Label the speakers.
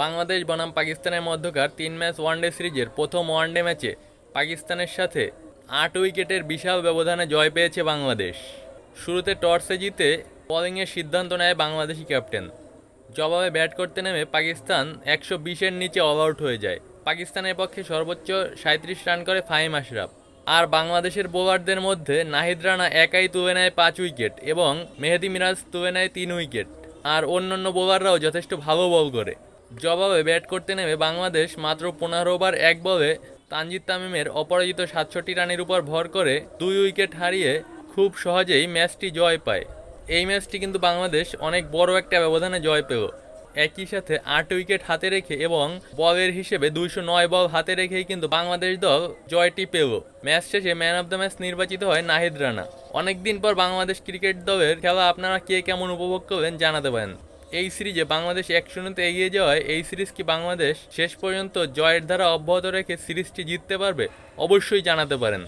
Speaker 1: বাংলাদেশ বনাম পাকিস্তানের মধ্যকার 3 ম্যাচ ওয়ানডে সিরিজের প্রথম ওয়ানডে ম্যাচে পাকিস্তানের সাথে 8 উইকেটের বিশাল ব্যবধানে জয় পেয়েছে বাংলাদেশ। শুরুতে টসে জিতে বোলিংয়ের সিদ্ধান্ত নেয় বাংলাদেশি ক্যাপ্টেন। জবাবে ব্যাট করতে নেমে পাকিস্তান 120-এর নিচে অল আউট হয়ে যায়। পাকিস্তানের পক্ষে সর্বোচ্চ 37 রান করে ফাহিম আশরাফ। আর বাংলাদেশের বোলারদের মধ্যে নাহিদ রানা একাই তুলে নেয় 5 উইকেট এবং মেহেদী মিরাজ তুলে নেয় 3 উইকেট। আর অন্যান্য বোলাররাও যথেষ্ট ভালো বল করে। জবাবে ব্যাট করতে নেমে বাংলাদেশ মাত্র 15 ওভার 1 বলে তানজিদ তামিমের অপরাজিত 67 রানের উপর ভর করে 2 উইকেট হারিয়ে খুব সহজেই ম্যাচটি জয় পায়। এই ম্যাচটি কিন্তু বাংলাদেশ অনেক বড় একটা ব্যবধানে জয় পেল। একই সাথে 8 উইকেট হাতে রেখে এবং বলের হিসেবে 209 বল হাতে রেখেই কিন্তু বাংলাদেশ দল জয়টি পেল। ম্যাচ শেষে ম্যান অব দ্য ম্যাচ নির্বাচিত হয় নাহিদ রানা। অনেকদিন পর বাংলাদেশ ক্রিকেট দলের খেলা আপনারা কে কেমন উপভোগ করলেন জানাতে পারেন। এই সিরিজে বাংলাদেশ 1-0-তে এগিয়ে যাওয়ায় এই সিরিজ কি বাংলাদেশ শেষ পর্যন্ত জয়ের ধারা অব্যাহত রেখে সিরিজটি জিততে পারবে? অবশ্যই জানাতে পারেন।